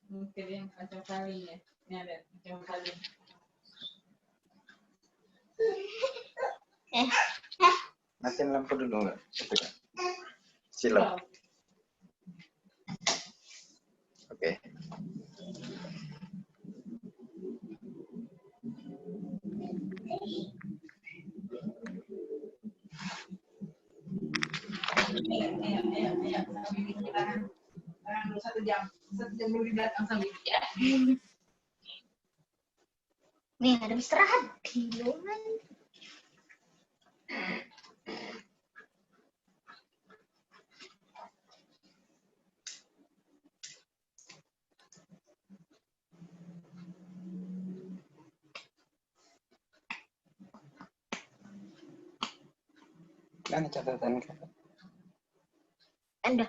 Mungkin yang kacau kali ya. Ini ada kacau kali. Matiin lampu dulu nggak? Silau. Oke. Ayo. Kita dulu 1 jam. 1 jam dulu di belakang sambil ya. Nih, ada istirahat. Gilungan. Mana catatan kamu? Anda.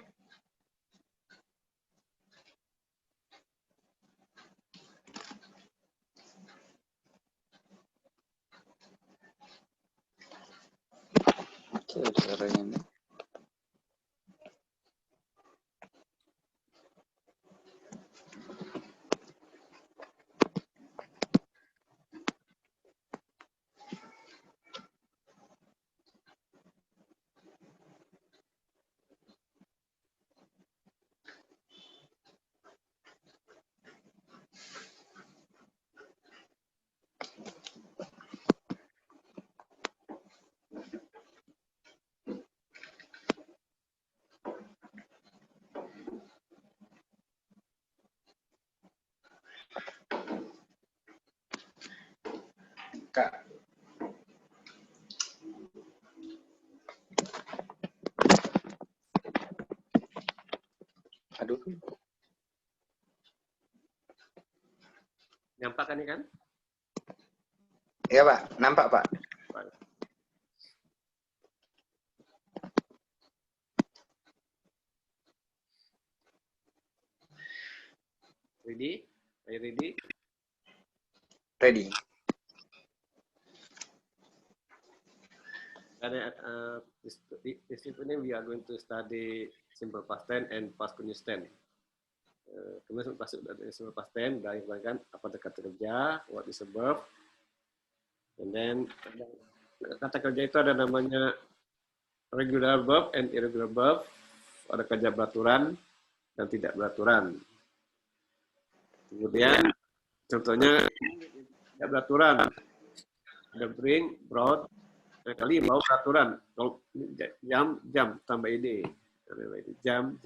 Oke, suaranya nih. Kak. Aduh. Nampak kan ini kan? Iya Pak, nampak Pak. Ready? Are you ready? Ready. And this evening we are going to study simple past tense and past continuous tense. Kemudian masuk dari simple past tense, dari kan apa kata kerja, what is a verb, and then kata kerja itu ada namanya regular verb and irregular verb, ada kerja beraturan dan tidak beraturan. Kemudian contohnya tidak beraturan, ada bring, brought. Kali mau peraturan, kalau jam tambah id, jam,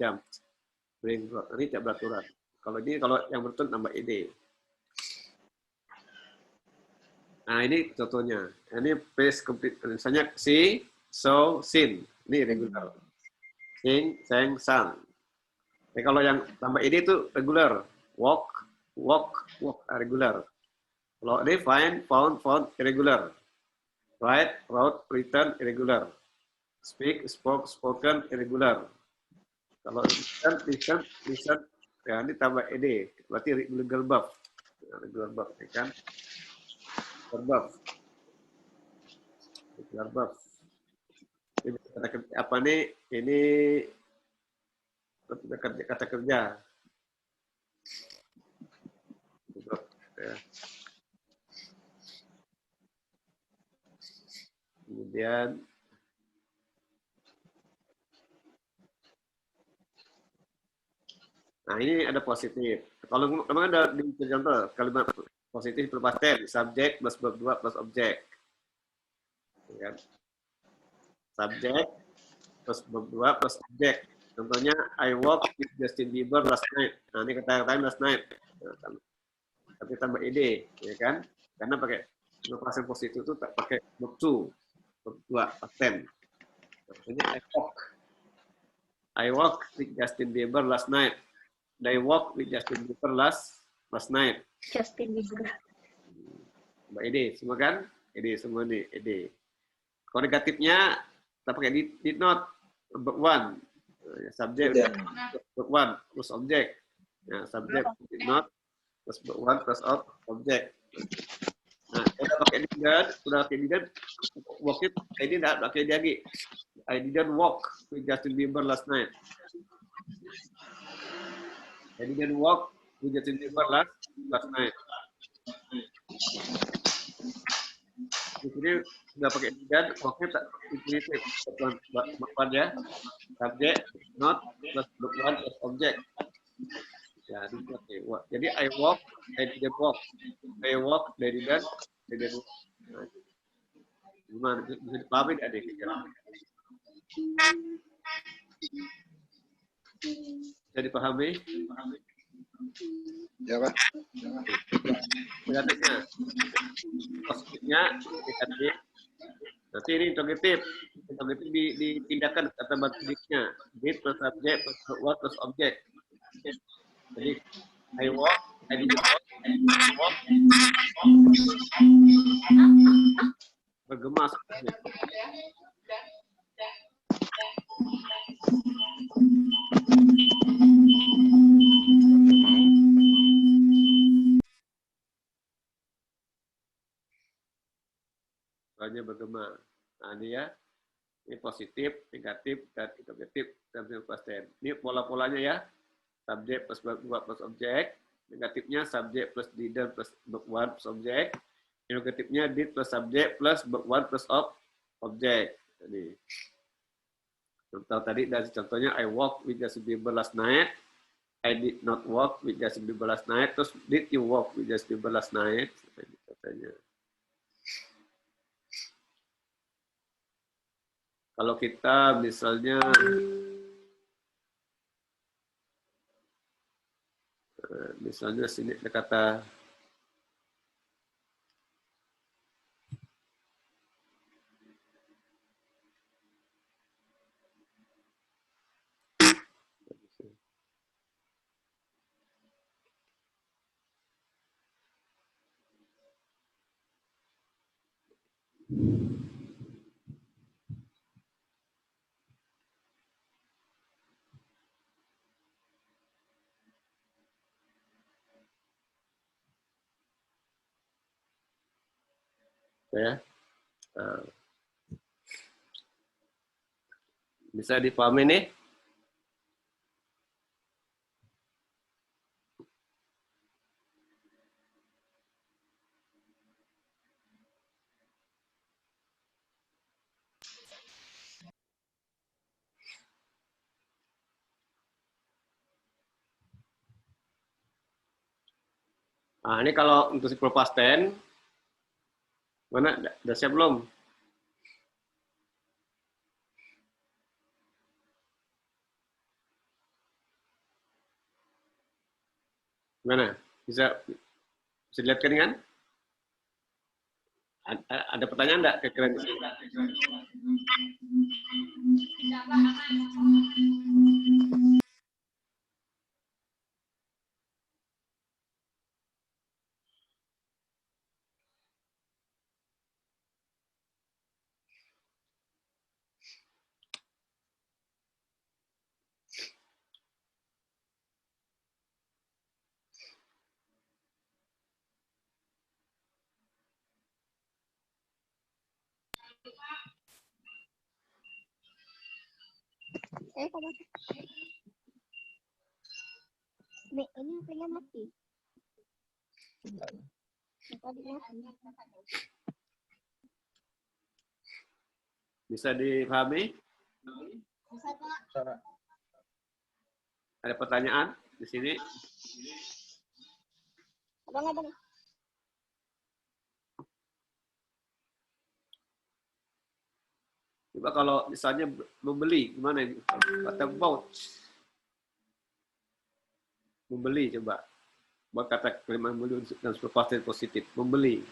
bring, brought, ini tidak beraturan. Kalau yang beraturan tambah id. Nah ini contohnya, ini phrase complete, misalnya see, saw, seen, ini regular. Sing, sang, sang. Nah, kalau yang tambah id itu regular, walk, regular. Kalau ini find, found, irregular. Write, wrote, written, irregular. Speak, spoke, spoken, irregular. Kalau listen, ya ini tambah ed, berarti regular verb. Regular verb, ya kan? Verb. Regular verb. Ini kata kerja, apa nih? Ini kata kerja. Ya. Kemudian nah ini ada positif. Kalau memang ada di contoh kalimat positif berupa tense, subjek plus verb 2 plus objek. Ya kan? Subjek plus verb 2 plus objek. Contohnya I walked with Justin Bieber last night. Nah ini kata-kata last night. Tapi tambah ed, ya kan? Karena pakai present positif itu tak pakai verb 2, verb 2 tense. Contohnya I walked with Justin Bieber last night. They walked with Justin Bieber last night. Justin Bieber. Mbak Ede, semua kan? Ede semua nih, Ede. Kalau negatifnya kita pakai did not, verb 1. Subjek verb 1 plus objek. Nah, subjek did not plus verb 1 plus objek. Nah, udah pakai didn't, walk it, ini enggak pakai dia lagi. I didn't walk with Justin Bieber last night. I didn't walk with Justin Bieber last night. Di sini sudah pakai dan worknya tak infinitive. Bukan ya. Subject, not, plus one plus object. Ya, jadi I walk, I didn't walk. I walk, they didn't walk. Nah, gimana? Bisa dipahami tidak deh? Bisa dipahami? Ya, Pak. Negatifnya. Positifnya negatif. Nanti ini interrogatif. Interrogatif dipindahkan kata bentuknya. Did plus subject plus what plus object. Jadi I walk, I didn't walk, I walk. Bergema sebenarnya. Soalnya bergema. Nah ini ya, ini positif, negatif, dan interrogatif dan past tense. Ini pola-polanya ya. Subjek plus verb plus objek. Negatifnya subjek plus didn't plus verb one plus objek. Interrogatifnya did plus subjek plus verb one plus objek. Jadi contoh tadi dari contohnya I walked with Justin Bieber last night. I did not walk with Justin Bieber last night. Terus did you walk with Justin Bieber last night? Katanya. Kalau kita misalnya sini ada kata ya. Bisa dipahami nih? Nah, ini kalau untuk simple past tense, mana? Udah siap belum? Gimana? Bisa dilihatkan kan? Ada pertanyaan enggak kira-kira di sini? Ini apanya mati. Bisa dipahami? Bisa, Pak. Ada pertanyaan di sini? Abang. Coba kalau misalnya membeli, gimana ini? Kata vouch. Membeli coba. Buat kata kalimat membeli dan past tense positif. Membeli.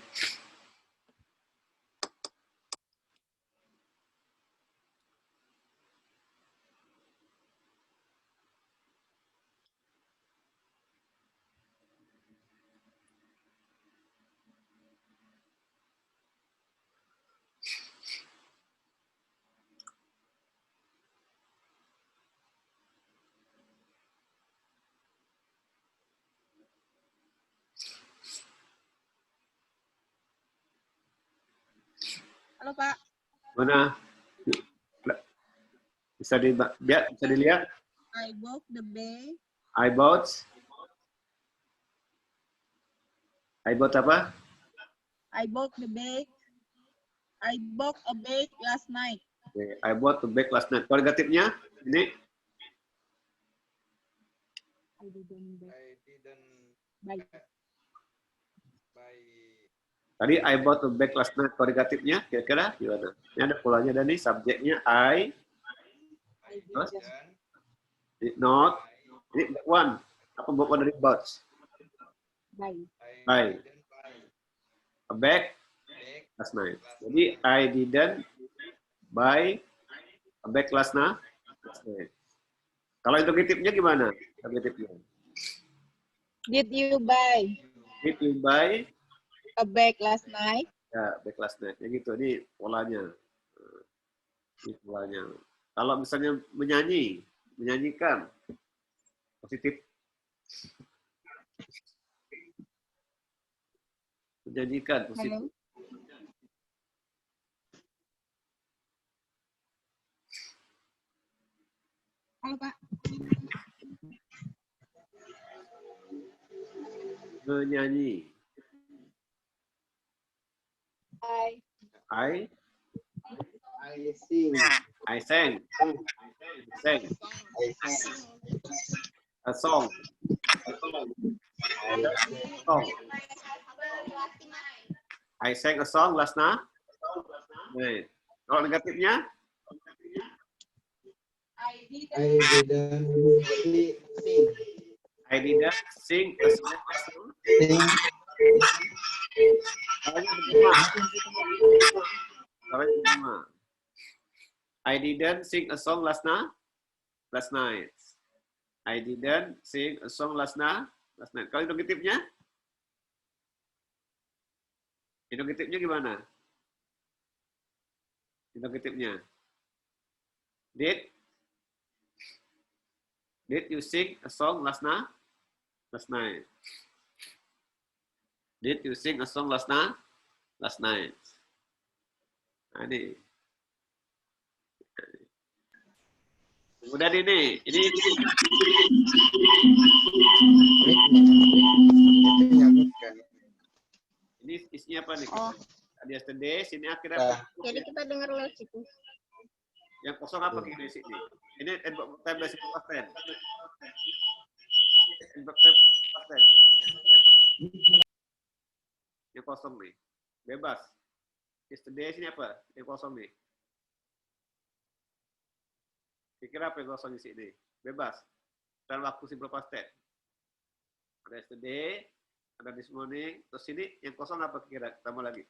Halo Pak. Mana? Bisa dilihat? I walk the bay. I bought I bought apa? I bought a bag last night. Oke, I bought a bag last night. Kalau negatifnya ini I didn't I buy. buy tadi I bought a bag last night. Kalau negatifnya kira-kira gimana? Ini ada polanya dan nih subjeknya I terus did not. Ini one. Apa buat dari bought? Buy. Buy. didn't buy A bag bag last night. Jadi I didn't buy a bag last night. Kalau interrogatifnya gimana? Interrogatifnya. Did you buy Did you buy? a bag last night? Ya, bag last night. Ya gitu. Ini polanya. Ini polanya. Kalau misalnya menyanyikan, positif. Menyanyikan, positif. Halo Pak. Menyanyi. I I sing sang. Sang. A song. Song. I sang a song last night. Right. Kalau negatifnya? I did I didn't sing I didn't sing a song last night. sing Caranya pertama. Caranya pertama. I didn't sing a song last night. Last night. I didn't sing a song last night. Last night. Kalau interrogatifnya? Interrogatifnya gimana? Interrogatifnya. Did you sing a song last night? Last night. Did you sing a song last night? Last night. Nah, ini. Udah ini. Ini Itu nyamuk kan. ini isinya apa nih? Oh. Tadi yesterday, sini akhirnya Nah. Jadi kita dengar lewat situ. yang kosong apa kiri sini? Ini tabel past tense. Past tense. Yang kosong nih. Bebas. Yesterday sini apa? Yang kosong nih. Kira apa yang kosong di sini? Bebas. Dan waktu simple past tense. Ada yesterday, ada this morning, terus sini yang kosong apa kira? Tambah lagi.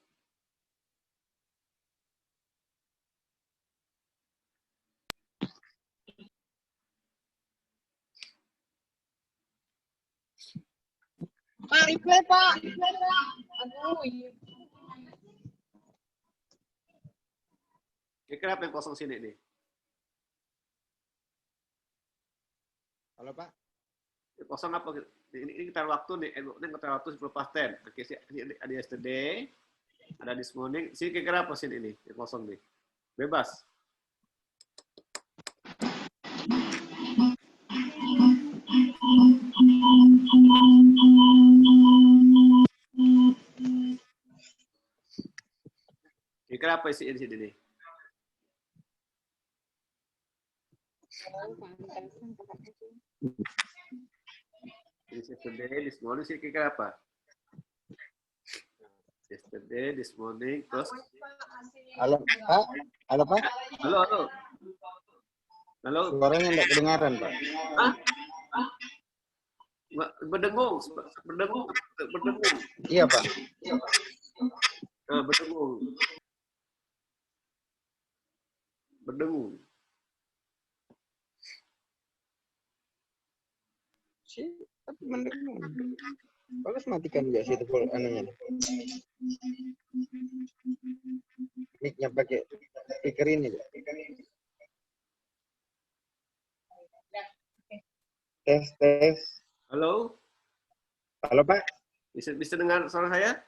Pak, replay Pak. Aduh, iya. Kira apa yang kosong sini nih? halo Pak Yang kosong apa? Ini kita waktu nih, ini kita waktu simple past tense. Oke, ada yesterday, ada this morning. Sini kira apa sini ini? Yang kosong nih. Bebas. Kira apa isi di sini nih? Yesterday, this morning sih kira apa? Yesterday, this morning, terus Halo Pak. Halo Pak. halo. Halo. Suaranya enggak kedengaran Pak. Hah? Berdengung. Iya Pak. Nah, berdengung. Si, tapi mendengung. Bagus matikan juga situ anunya. Mic-nya pakai speaker ini. Pak. Tes. Halo, Halo Pak. bisa dengar suara saya?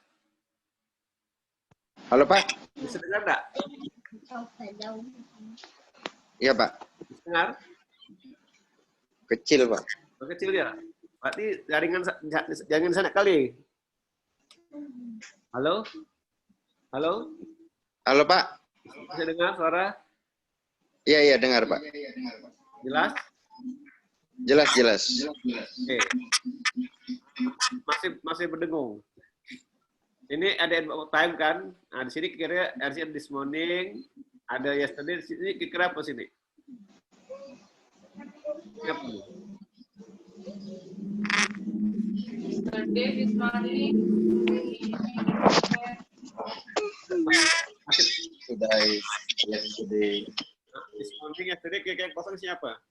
Halo Pak. Bisa dengar enggak? Iya Pak. Bisa dengar? Kecil Pak. Oh, kecil ya. Berarti jaringan sana kali. Halo? Halo? Halo Pak. Bisa dengar suara? Iya dengar Pak. Jelas? Jelas. Oke. Masih berdengung. Ini ada adverb time kan? Nah, di sini kira ada this morning, ada yesterday, di sini kira apa sini? Apa nih? Yesterday, this morning. Today, yesterday. This morning, yesterday, kira kosong siapa?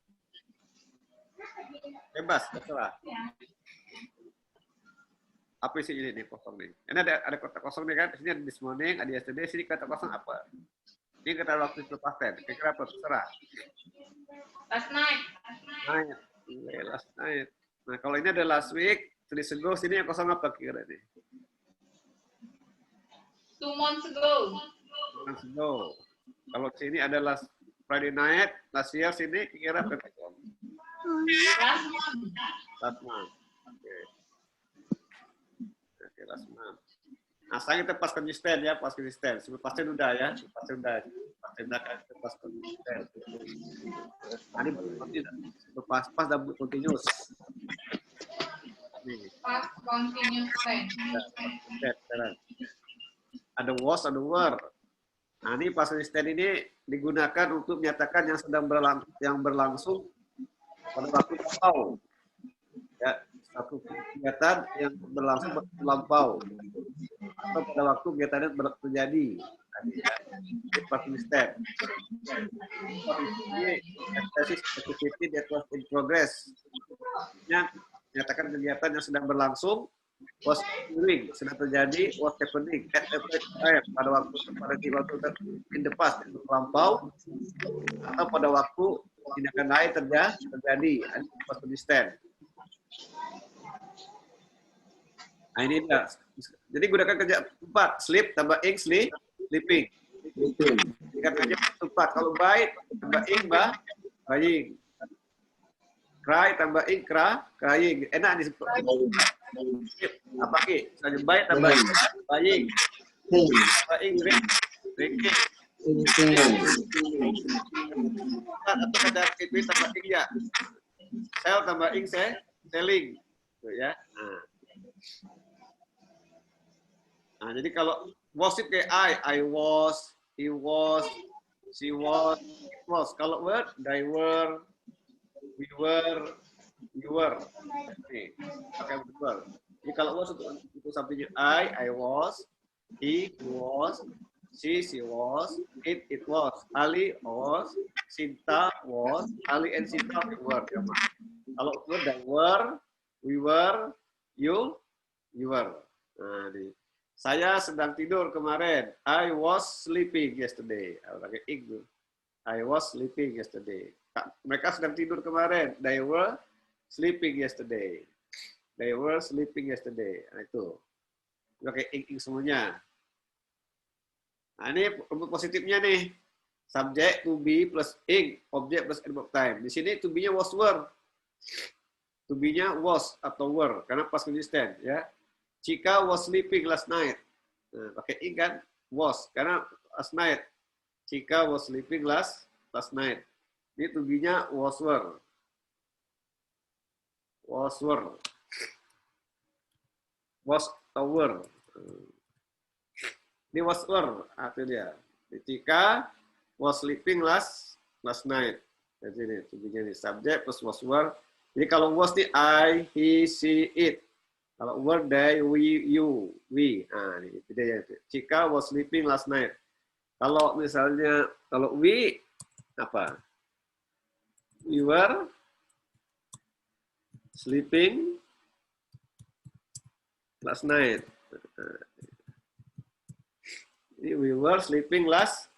Bebas, terserah. Apa sih ini nih kosong nih? Ini ada kata kosong nih kan? Di sini ada this morning, ada yesterday, sini kata kosong apa? Ini kata waktu itu past tense. Kira apa? Terserah. Last night. Night. Last night. Nah, kalau ini ada last week, 3 days ago, sini yang kosong apa kira nih? 2 months ago. Months ago. Kalau sini ada last Friday night, last year, sini kira apa kosong? Last month. Last month. Oke, last month. Nah, sekarang kita pas konsisten ya, pas konsisten. Sebelum pasti udah ya, pasti udah kan kita pas konsisten. Ini pas dan continuous. Nih, Past continuous tense. sekarang. Ada was, ada were. Nah, ini pas konsisten ini digunakan untuk menyatakan yang sedang berlangsung pada waktu lampau. Ya, satu kegiatan yang berlangsung lampau atau pada waktu kegiatan itu terjadi. Ini pas konsisten. Ini activity that was in progress. Menyatakan kegiatan yang sedang berlangsung, was doing, sedang terjadi, was happening at a time, pada waktu in the past, lampau, atau pada waktu tindakan lain terjadi. Pas konsisten. Nah, ini dia. Jadi gunakan kerja 4, sleep tambah ing, sleeping. Jika kerja 4, kalau buy tambah ing, buying. Cry tambah ing, crying. Enak nih. Apa ki? Misalnya buy tambah ing, buying. Tambah ing, drinking. Atau kata itu tambah ing ya. Sell tambah ing, selling. Tuh ya. Nah, jadi kalau was it kayak I was, he was, she was, it was. Kalau word, they were, we were, you were. Nih, pakai word. Jadi kalau was itu sampingnya I was, he was, she was, it was, Ali was, Sinta was, Ali and Sinta were. Kalau word, they were, we were, you were. Nah, saya sedang tidur kemarin. I was sleeping yesterday. I was sleeping yesterday. Mereka sedang tidur kemarin. They were sleeping yesterday. They were sleeping yesterday. Nah, itu. Pakai ing semuanya. Nah, ini positifnya nih. Subject to be plus ing, object plus adverb time. Di sini to be-nya was were. To be-nya was atau were karena pas konsisten ya. Chika was sleeping last night. Nah, pakai ing kan was karena last night. Chika was sleeping last night. Ini to be-nya was were. Was were. Was atau were. Ini was were. Itu dia. Chika was sleeping last night. Jadi ini to be-nya ini subject plus was were. Jadi kalau was nih I, he, she, it. Kalau were, they, we, you, we. Nah, ini bedanya. Chika was sleeping last night. Kalau misalnya, kalau we, apa? We were sleeping last night. Jadi we were sleeping last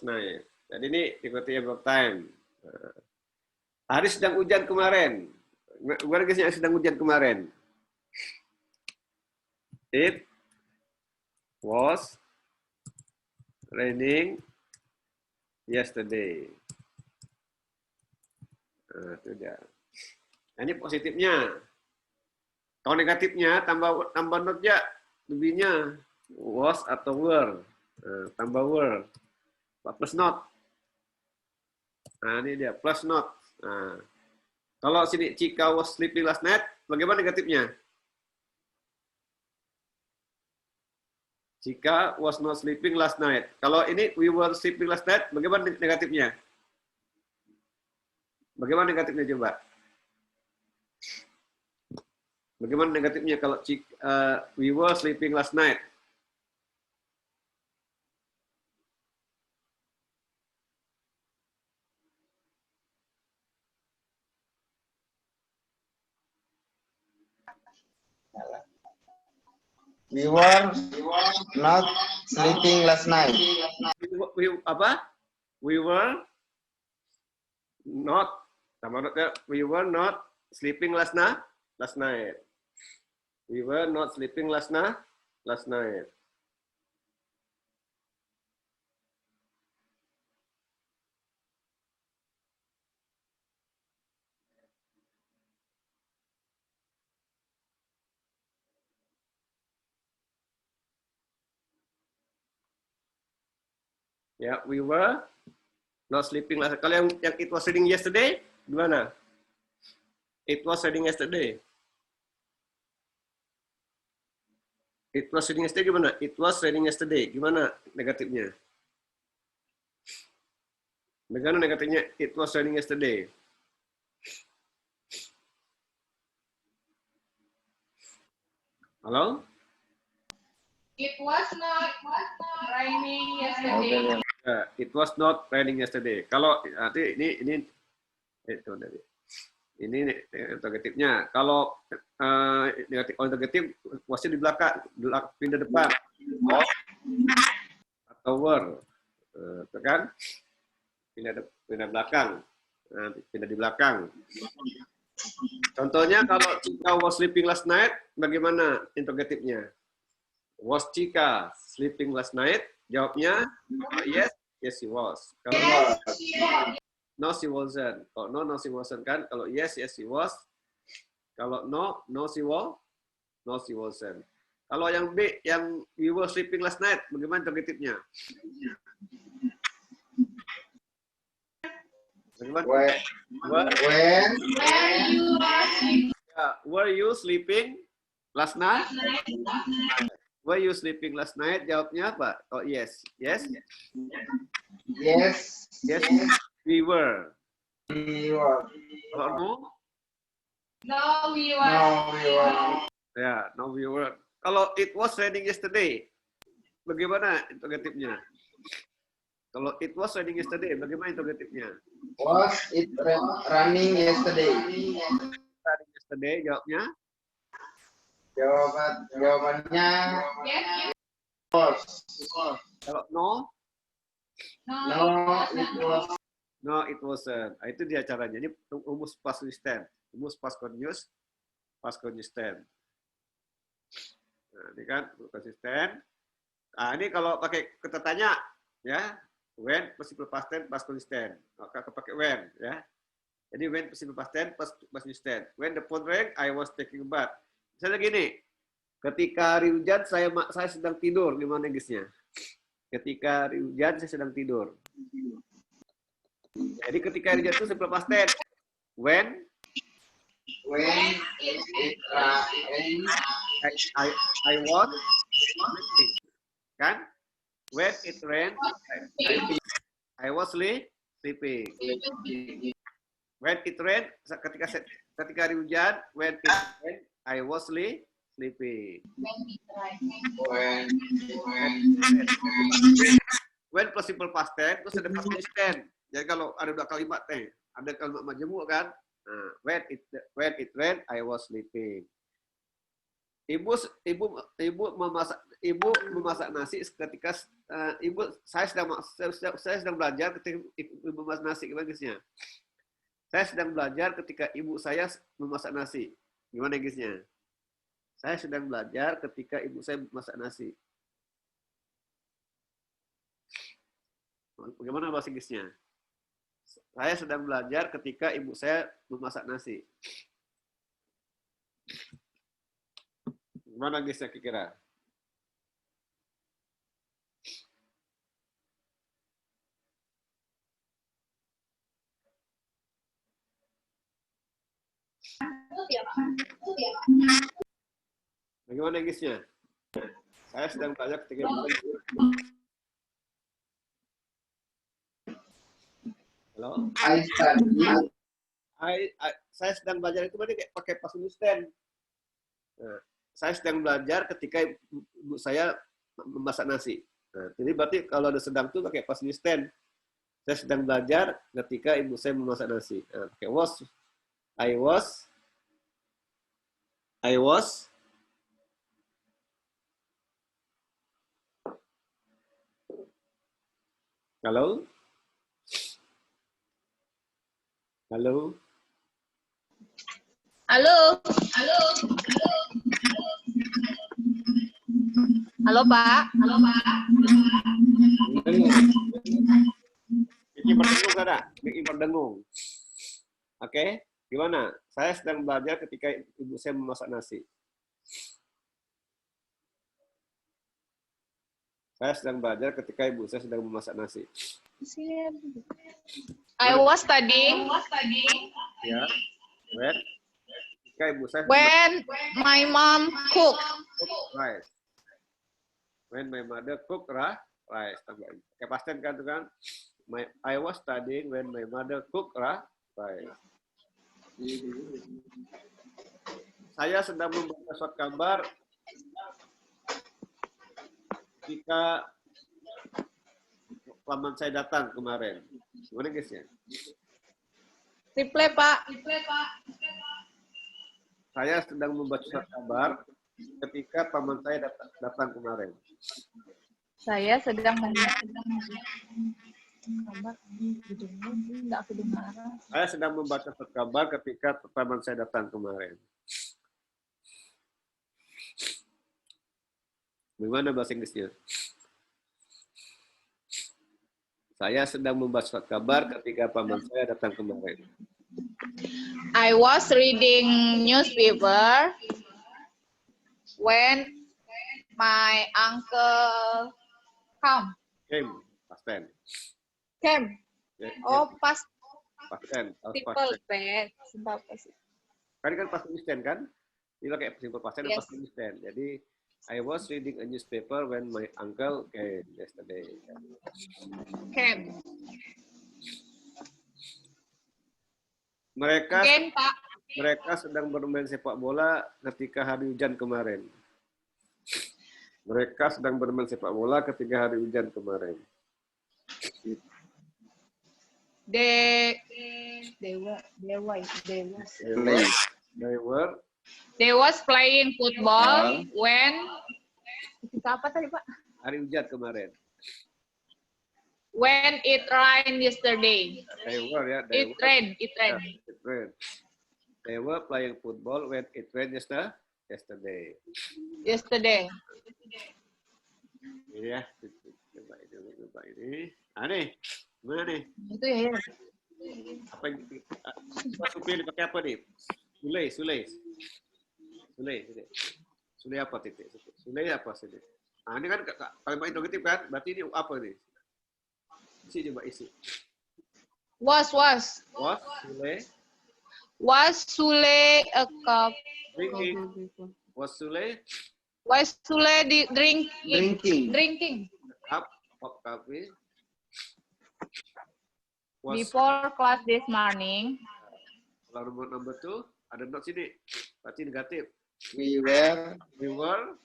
night. Jadi ini ikuti adverb time. Hari sedang hujan kemarin. Gimana guys yang sedang hujan kemarin? It was raining yesterday. Nah, itu dia. Nah, ini positifnya. Kalau negatifnya tambah not ya. lebihnya was atau were. Tambah were. Plus not. Nah, ini dia plus not. Nah, kalau sini Chika was sleeping last night, bagaimana negatifnya? Chika was not sleeping last night. Kalau ini we were sleeping last night, bagaimana negatifnya? Bagaimana negatifnya coba? Bagaimana negatifnya kalau we were sleeping last night? We were not sleeping last night. We were not. We were not sleeping last night. We were not sleeping last night. Ya, we were not sleeping last night. Kalau yang it was raining yesterday, gimana? It was raining yesterday. It was raining yesterday gimana? It was raining yesterday. Gimana negatifnya? Bagaimana negatifnya? It was raining yesterday. Halo? It was not raining yesterday. It was not raining yesterday. Kalau nanti ini itu dari ini negatifnya. Kalau negatif wasnya di belakang, pindah depan. Atau were, kan? Pindah belakang, pindah di belakang. Contohnya kalau Chika was sleeping last night, bagaimana interrogatifnya? Was Chika sleeping last night? Jawabnya yes, yes she was. Kalau no, she wasn't. Kalau no, she wasn't kan? Kalau yes, yes she was. Kalau no, she wasn't. Kalau yang B, yang we were sleeping last night, bagaimana interrogatifnya? Bagaimana? Were you sleeping last night? Were you sleeping last night? Jawabnya apa? Oh yes, yes, Yes. yes. We were. We were. Kalau no? No, we were. No, we were. Ya, no we were. Kalau it was raining yesterday, bagaimana interrogatifnya? Kalau it was raining yesterday, bagaimana interrogatifnya? Was it running yesterday? Raining yesterday, jawabnya? Jawabannya Yes, was. Kalau no? No, it was. No, it wasn't. Itu dia caranya. Ini rumus past consistent. Rumus past consistent. Nah, ini kan konsisten. Nah, ini kalau pakai kata tanya, ya, when participle past tense past consistent. Maka pakai when, ya. Jadi when participle past tense past consistent. When the phone rang, I was taking a bath. Misalnya gini, ketika hari hujan saya sedang tidur, gimana guysnya? Ketika hari hujan saya sedang tidur. Jadi ketika hari hujan itu simple past tense. When It rained. I was sleeping. Kan? When it rained, I was sleeping. When it rained, ketika hari hujan, when it rained, I was sleeping. When plus simple past tense, terus ada past consistent. Jadi kalau ada dua kalimat ada kalimat majemuk kan? Nah, when it rained, I was sleeping. Ibu memasak nasi ketika saya sedang belajar ketika ibu memasak nasi. Gimana guysnya? Saya sedang belajar ketika ibu saya memasak nasi. Gimana guysnya? Saya sedang belajar ketika ibu saya memasak nasi. Bagaimana bahasa Inggrisnya? Saya sedang belajar ketika ibu saya memasak nasi. Gimana guys ya kira-kira? Bagaimana Inggrisnya? Saya sedang belajar ketika Halo? Saya sedang belajar itu berarti kayak pakai past tense. Nah, saya sedang belajar ketika ibu saya memasak nasi. Nah, jadi berarti kalau ada sedang tuh pakai past tense. Saya sedang belajar ketika ibu saya memasak nasi. Nah, pakai was. I was. Halo? Halo? Halo. Halo, Pak. Bikin berdengung ada? Bikin berdengung. Oke, gimana? Saya sedang belajar ketika ibu saya memasak nasi. Saya sedang belajar ketika ibu saya sedang memasak nasi. I was studying Ya. Ketika ibu saya when my mom cook. rice. When my mother cook rice. Tambahin. Pakai past tense kan tuh kan? I was studying when my mother cook rice. Saya sedang membaca surat kabar ketika paman saya datang kemarin. Gimana guys ya? Reply, Pak. Saya sedang membaca surat kabar ketika paman saya datang kemarin. Saya sedang nggak kedengaran. Saya sedang membaca surat kabar ketika paman saya datang kemarin. Bagaimana bahasa Inggrisnya? Saya sedang membaca surat kabar ketika paman saya datang kemarin. I was reading newspaper when my uncle Came, past tense. came. Ya, Oh, past past tense. Harus simple past tense. tense. Simple past. Kan past tense kan? Ini kayak simple past tense dan Yes. past tense. Jadi I was reading a newspaper when my uncle came yesterday. Came. Mereka Again, Pak. mereka sedang bermain sepak bola ketika hari hujan kemarin. Mereka sedang bermain sepak bola ketika hari hujan kemarin. They was playing football when ketika apa tadi, Pak? Hari hujan kemarin. When it rained yesterday. They were. It rained. It rained. They were playing football when it rained yesterday. Yesterday. Iya, coba ini. Nih, gimana nih? Itu ya. Apa yang supir dipakai apa nih? Sule apa titik? Sule apa sini? Nah, ini kan kalimat interrogatif kan? Berarti ini apa nih? Isi coba isi. Was Sule a cup? drinking? Was Sule Drinking cup of coffee? before class this morning? Kalau number 2 ada not sini. Berarti negatif. We were We were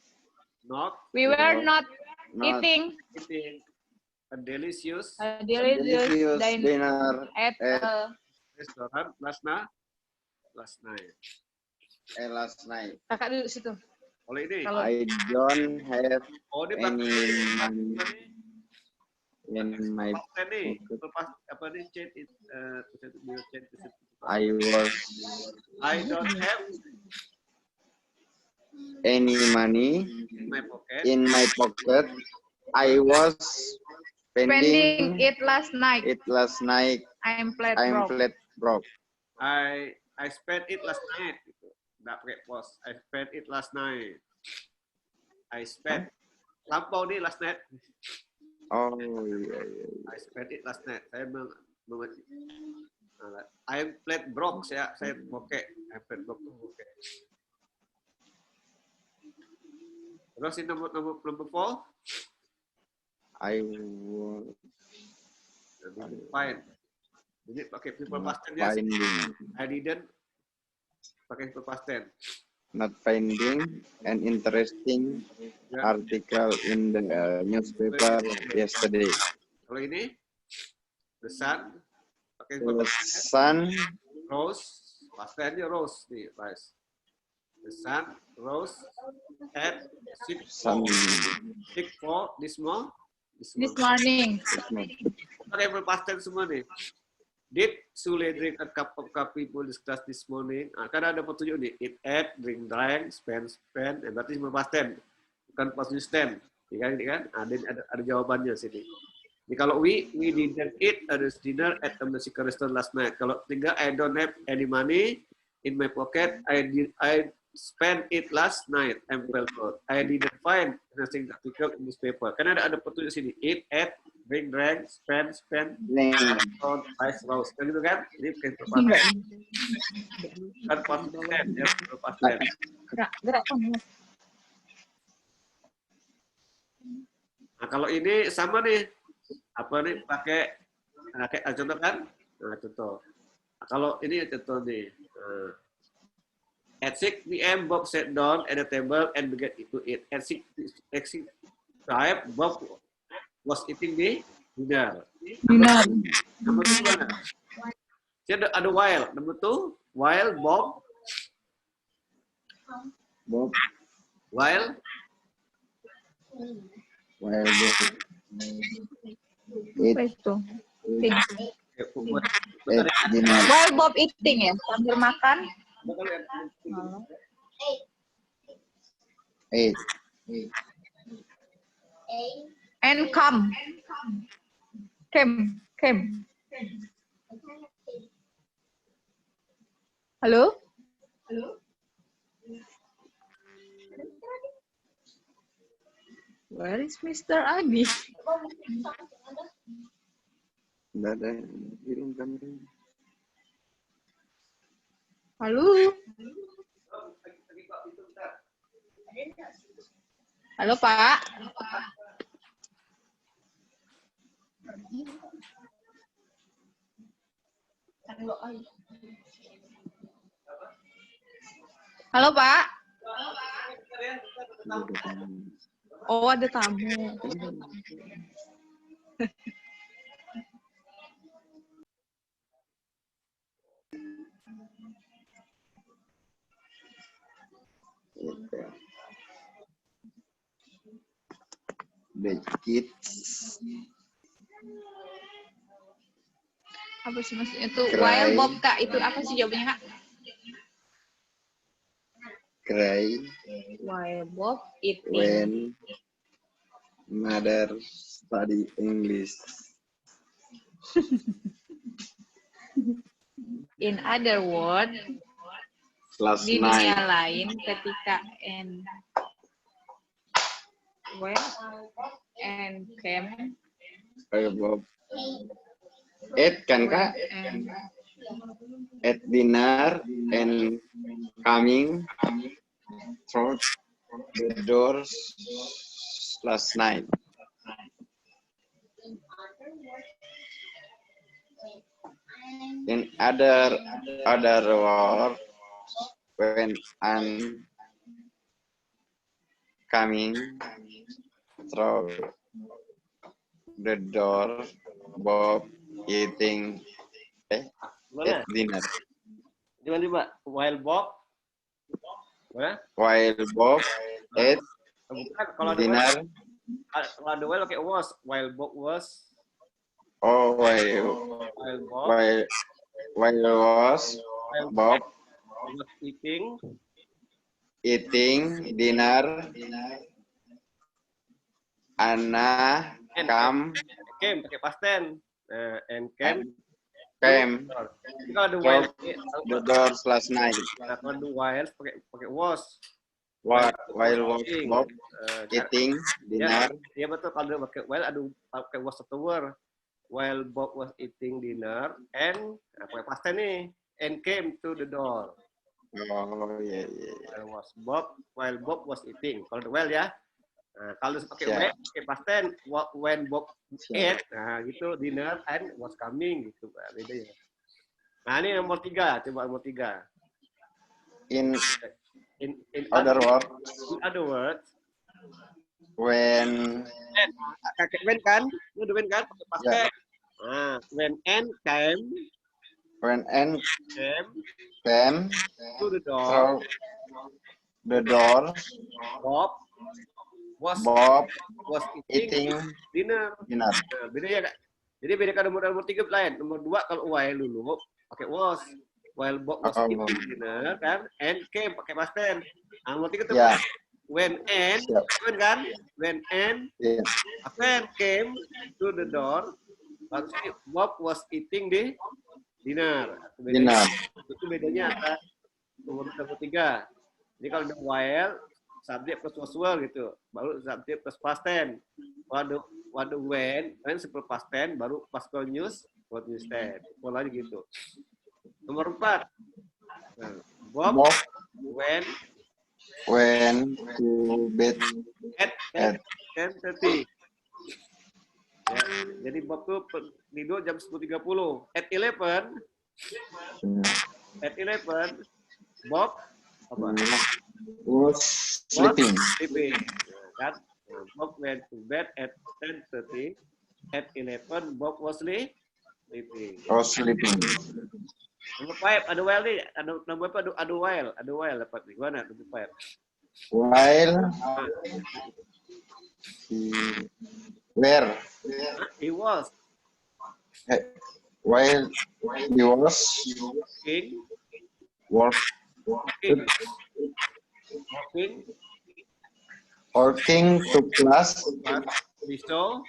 not We were not not eating eating a delicious a delicious dinner at at restaurant last night. last night. kakak duduk situ. Oleh ini. Kalau I don't have Oh, ini any money in my nih. Lepas apa nih chat it I don't have any money in my pocket. in my pocket. I was spending spending it last night. it last night. I'm flat I'm broke. flat broke. I spent it last night. Gitu. Nggak pakai was. I spent it last night. I spent lampau nih last night. Oh iya. I spent it last night. Saya I played Bronx ya, saya bokeh. I played Bronx bokeh. Terus ini number 4. I was Fine. Ini pakai simple past tense ya. finding, I didn't pakai simple past tense. not finding an interesting Ya. article in the newspaper yesterday. Kalau ini the sun pakai The simple past tense. sun Rose, past tense rose nih, guys. The sun rose at 6:04 this morning. This morning. Pakai simple past tense semua nih. Did Sule drink a cup of coffee for this class this morning? Nah, karena ada petunjuk nih. Eat, ate, drink, drank, spend, berarti simple past tense. Bukan past tense. Ini kan? Ada jawabannya sini. Jadi kalau we didn't eat dinner at the Mexican restaurant last night. Kalau tiga, I don't have any money in my pocket. I spent it last night. I'm well told. I didn't find anything article in this paper. Karena ada petunjuk sini. Eat, ate, drink, drank, spend, ice, rose. Kan gitu kan? Ini bukan perpasang. Kan past tense ya, past tense. Gerak kamu. Nah, kalau ini sama nih. Apa nih? Pakai contoh kan? Nah, contoh. Nah, kalau ini contoh nih. At 6 p.m. Bob sat down at the table and began to eat. At 6 Bob was eating the dinner. Benar. Nomor 2 mana? Jadi ada while. Nomor 2, while Bob while Apa itu? dinner. While Bob eating ya, sambil makan. Eight. And came. Halo? Where is Mr. Adi? Nggak ada kirim kamera. Halo? Halo, Pak? Halo, Pak? Oh, ada tamu. The kids Apa sih maksudnya itu? While Bob, Kak. Itu apa sih jawabannya, Kak? cry While Bob eating. when mother study English. In other words, Last di night. dunia lain ketika came Bob ate kan Kak? and At dinner and coming through the doors last night. In other words, when I'm coming through the door, Bob eating Mana? at dinner. Gimana coba? While Bob. Mana? While Bob ate Bukan, kalau ada dinner. kalau ada while pakai was. While Bob was. Oh, While Bob while was Bob was eating. eating dinner, Anna Came pakai past tense. And came. came Jadi kalau ada while, the doors last night. kalau ada while pakai was. While was Bob Cara- eating dinner, Iya betul, kalau ada pakai while ada pakai was afterward. while Bob was eating dinner and pakai past tense nih, and came to the door. Oh, iya. While Bob was eating. Kalau the while ya. Nah, kalau pakai Siap. when, pakai past tense, when Bob Siap. ate, nah gitu, dinner and was coming gitu, Pak. Beda ya. Nah, ini nomor 3, coba nomor 3. In In other words, when kakek when kan? Lu udah when kan? Pakai past Ya. tense. Nah, when Anne came Anne came to the door, through the door, Bob was eating eating dinner. dinner. Nah, beda ya, Kak? Jadi beda kan nomor 3 lain. Nomor 2 kalau while dulu pakai was. While Bob was Oh. eating dinner kan, and came pakai past tense. Nah, nomor 3 tuh Ya. when and Siap. kan? When and Iya. came to the door, maksudnya Bob was eating di dinner. Dinner. Itu bedanya antara nomor 3. Jadi kalau udah while, subject plus was were gitu, baru subject plus past tense. Waduh when simple past tense, baru past continuous, what you said. Polanya gitu. Nomor 4. Nah, Bob When to bed at at 10:30. Ya, jadi Bob tuh tidur jam 10.30. At 11, Bob apa? was sleeping. Kan? Bob went to bed at 10:30. At 11, Bob was sleeping. Was sleeping. Nomor 5, ada while nih. Nomor apa? Ada while. Dapat nih. Gimana? Nomor 5. While He was while he was working to class, he saw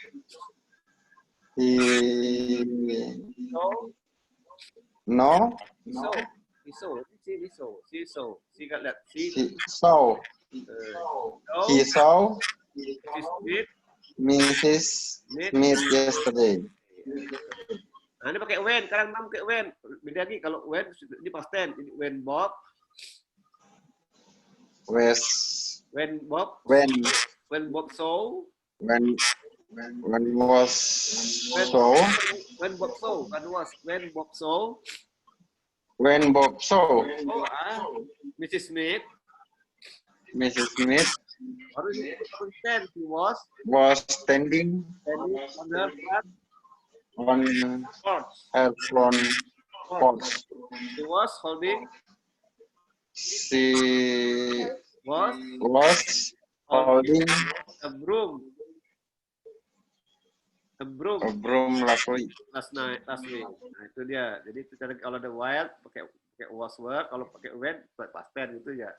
Mrs. Smith yesterday. Nah, ini pakai when, sekarang pakai when. Beda lagi kalau when di past tense. When Bob saw Mrs. Smith was standing on her front on her front porch. She was holding a broom last week. Nah, itu dia. Jadi itu cara kalau ada while pakai was were, kalau pakai when past tense gitu ya.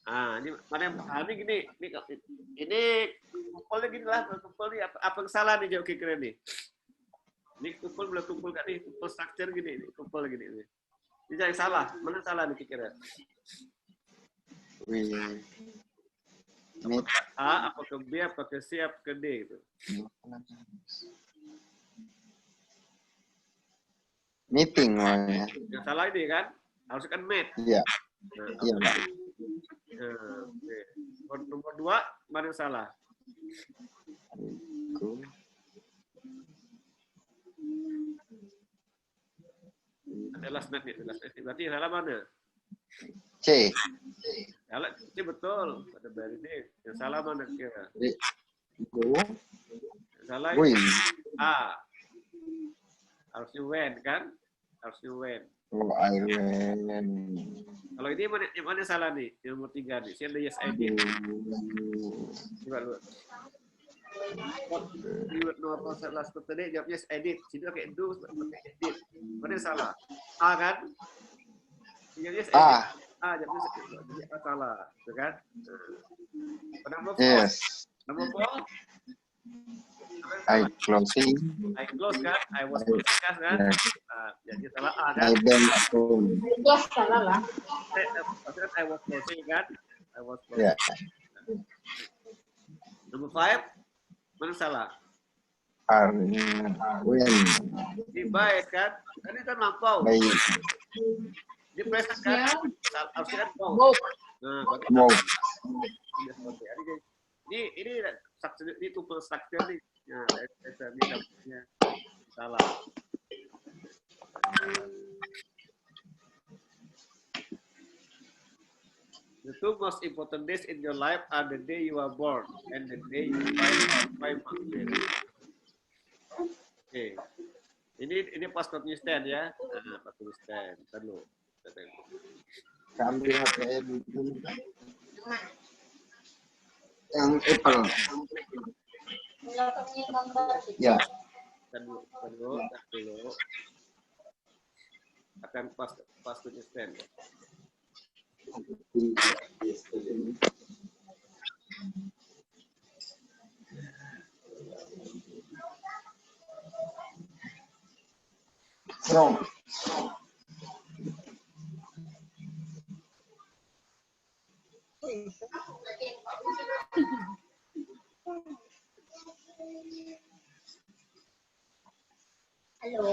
Nah, ini mana yang pahami gini. Ini kumpulnya gini lah, kumpul nih apa yang salah nih jauh kira nih. Ini kumpul boleh kumpul kan nih, kumpul structure gini, kumpul gini nih. Ini yang salah, mana salah nih kira? A, apa ke B, apa ke C, apa ke D gitu. Meeting namanya. Yang salah ini kan, harusnya kan met. Iya. Iya, Pak. Nomor 2, mana yang salah? Ada last net nih, berarti yang salah mana? C. Salah, C betul. Pada bari ini. Yang salah mana kira? Go. Salah Win. A. Harusnya when kan? Harusnya when. Oh, I win. Kalau ini yang mana salah nih? Yang nomor 3 nih. Siapa yes I did? Coba lu. You know apa last today? Jawab yes I did. Sini pakai do, pakai edit. Mana yang salah? A kan? Jawab yes I did. Jawab yes I did. Salah, itu kan? Nomor 4. Yes. Nomor 4. I closing. I close kan? I was closing kan? Jadi salah A kan? I bank phone. Plus salah lah. Maksudnya I was closing kan? I was Ya. closing. Nomor 5, mana salah? When. Di by kan? Kan ini kan lampau. By. Di present kan? Ya. Harusnya kan both. Both. Nah, Both. ini structure ini tuple structure nih. Nah, ini namanya salah. The two most important days in your life are the day you are born and the day you find months. Oke. Ini past continuous tense ya. Nah, past continuous tense. Dulu. Ambil HP yang Apple. Ya. Dulu. Akan past continuous tense. From. Halo.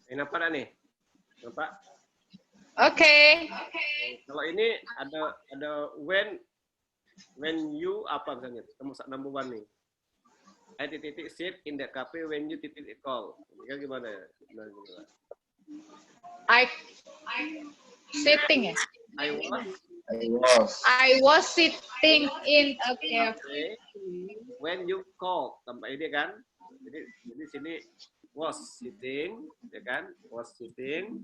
Ini apa dah nih? Bapak? Oke. Kalau ini ada when you apa misalnya? Number one nih. I titik sit in the cafe when you titik call. Ini gimana ya? I sitting ya. I was sitting in a cafe. When you call, tambah ini kan? Jadi sini was sitting, ya kan? Was sitting.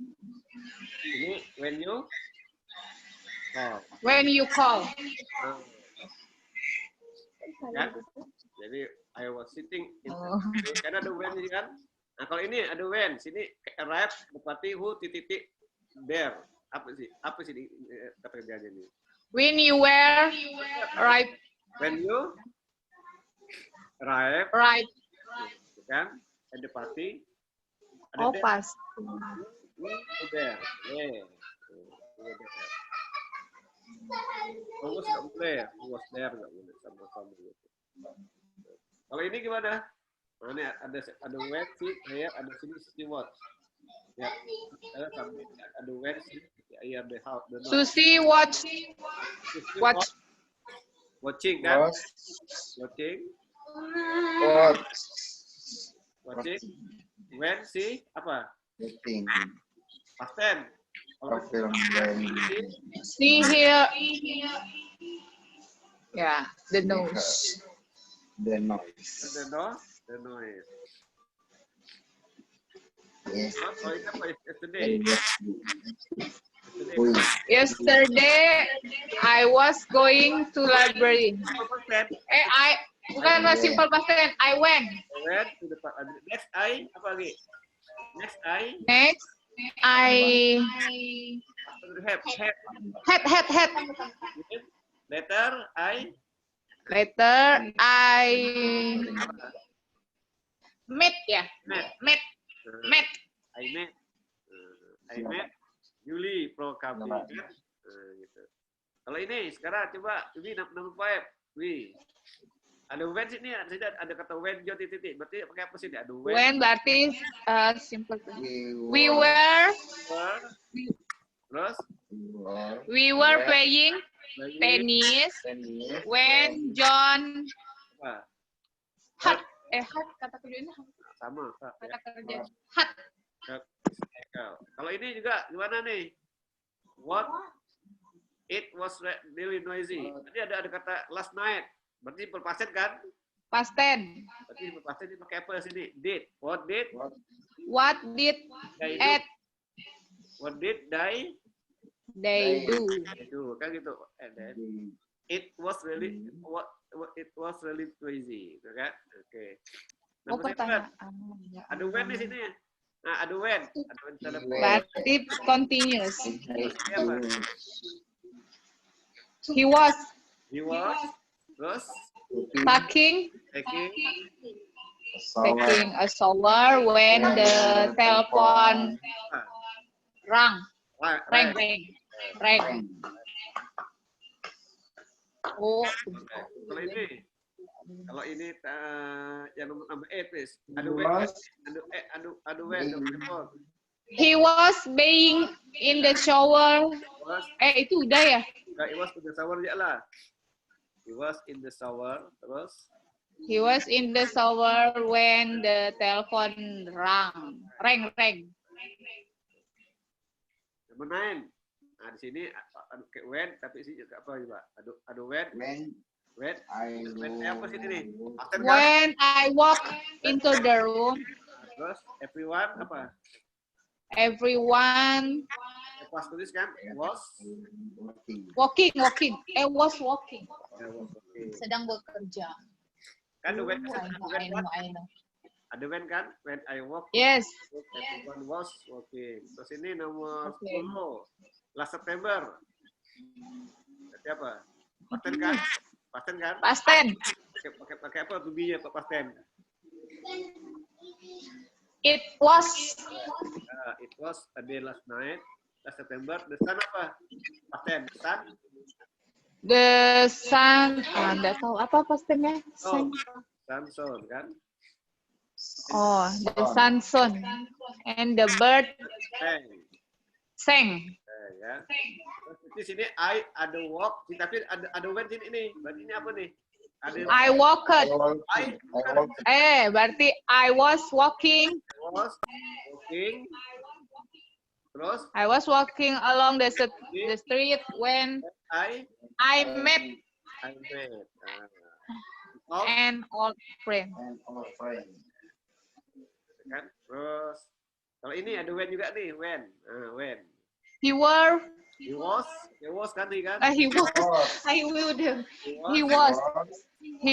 Ini when you call. When you call. Ya? Jadi I was sitting in karena ada when ini kan? Nah kalau ini ada when, sini arrive berarti who titik there. Apa sih kata kerjanya ini? When you were right. When you arrive, Right. kan? At the party. Ada Oh there. pas. There. Yeah. Was nggak boleh, was there nggak boleh sama-sama gitu. Kalau ini gimana? Nah, ini ada when sih, ya ada sini what. Ya, ada when sih, ya the how. Susie watch. Watching kan? Was. Watching. What. Watching. When sih apa? Meeting. Past tense. Kalau Film when. See here. Yeah, the nose. The noise. the noise. Yes. Oh, ini apa? Yesterday. Yesterday I was going to library. Bukan simple past tense. I went. Went to the next I apa lagi? Next I. Next I Have. had. Later I. Later I met ya. Met. I met Yuli pro kamu kan? Gitu. Kalau ini sekarang coba ini number 5. Wih. Ada when sini ada kata when jo titik. Berarti pakai apa sih? Ada when. When berarti simple. We were playing tennis when John had kata kerjanya sama kata kerja had. Kalau ini juga gimana nih? What? It was really noisy. Tadi ada kata last night. Berarti perpasen kan? Past tense. Berarti perpasen ini pakai apa sini? Did. What did? What did What did they do? Kan gitu. And then it was really noisy, gitu kan? Oke. Oh, pertanyaan. Ada when di sini. Nah, ada when. Berarti continuous. Apa? He was Terus taking taking a shower when the telephone rang. Rang. Oh, Kalau ini yang nomor 8, please. Adu when. he was being in the shower. Itu udah ya? He was in the shower aja lah. He was in the shower, terus. He was in the shower when the telephone rang. Nomor 9. Nah, di sini kayak when, tapi sini juga apa juga? Adu when. When apa sih ini? When I walk into the room. Terus everyone apa? Everyone Pas tulis kan? Was walking. Was walking. Ya, was walking. Sedang bekerja. Kan the when I know. ada when kan? When I walk. Yes. Everyone was walking. Terus ini nomor 10. Last September. Berarti apa? Pasten kan? Pasten. Pakai apa tubinya Pak Pasten? It was a day last night. Last September. The sun apa? Pasten. Sun. The sun. Nggak tahu apa pastennya. Sun kan? Oh, the sun shone. And the bird sang. Ya. Terus di sini ada walk, tapi ada when ini. Berarti ini apa nih? I walked. Berarti I was walking. Terus I was walking along the street when I met an old friend. Kan? Terus kalau ini ada when juga nih, when. He was kan nih kan? He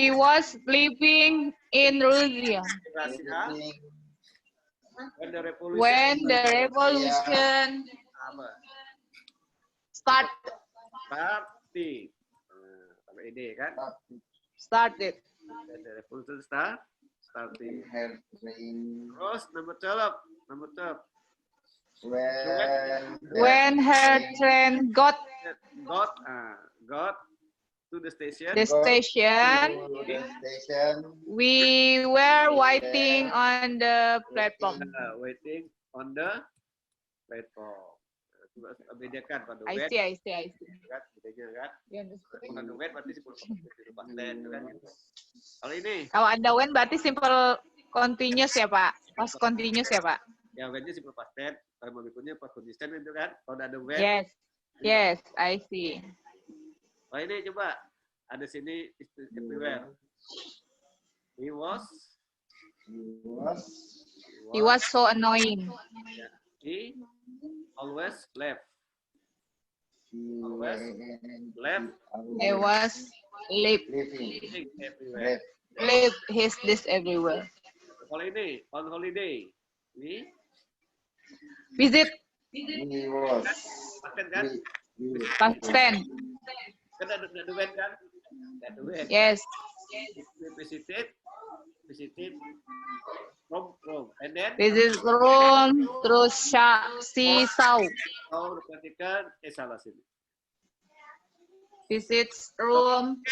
was living in Russia. When the revolution started. Kalau ini kan? Started. When the revolution starting. Terus number 12. When her train got to the station. We were waiting on the platform. Bedakan pada I see. Kan, bedanya kan? Kalau when berarti simple kan? Kalau ini. Kalau ada when berarti simple continuous ya Pak? Past continuous ya Pak? Ya when-nya simple past tense. Kalau berikutnya past consistent itu kan? Kalau ada when. Yes, I see. Oh ini coba. Ada sini everywhere. He was so annoying. Yeah. He always left. I was leave his this everywhere. Kalau ini on holiday. Visit. Pasten kan? Pasten. Kan ada when kan? Ada when. Yes. Visited from and then Visit room terus si saw. Oh, perhatikan salah sini. Visit room,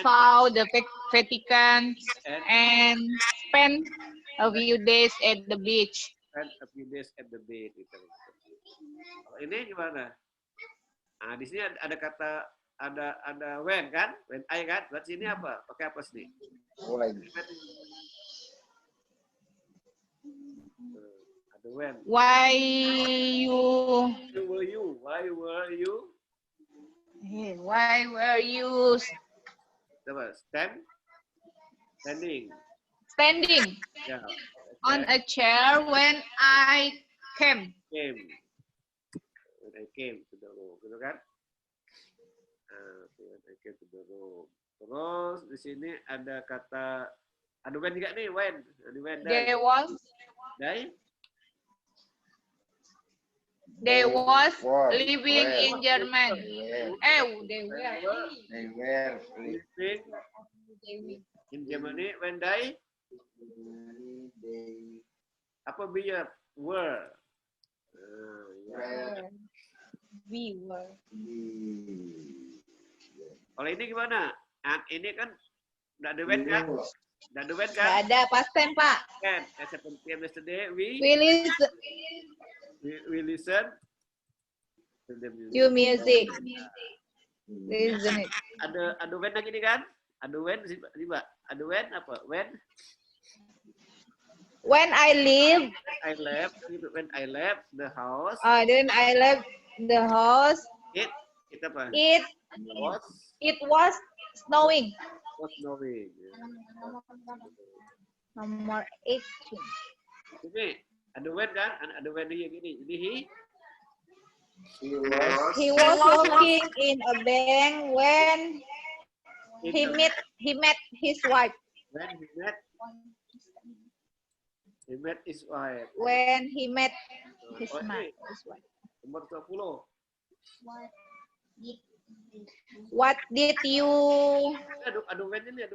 saw the Vatican and spend a few days at the beach. Ini gimana? Nah, di sini ada kata ada when kan? When I kan? Berarti ini apa? Pakai apa sih? Ada when. Why were you Coba standing. Ya. On a chair when I came. When I came to the room, gitu kan? When I came to the room. Terus di sini ada kata ada when juga nih, when. They was living in Germany. They were living in Germany when they Apa B-nya? Were. We were. Kalau ini gimana? Ini kan udah ada when kan? Udah ada when kan? Nggak ada past tense, Pak. Kan? As 7 p.m. yesterday, we listen to the music. You music. Listen it. Ada when lagi nih kan? Ada when sih, Mbak. Ada when apa? When I left When I left the house. then I left the house. It apa? It was snowing. Was snowing. Nomor 18. Ini ada when kan? Ada when dia gini. Jadi He was walking in a bank when he met his wife. when he met his wife. When he met his ini wife. nomor 20. What did you? Ada when ini, ada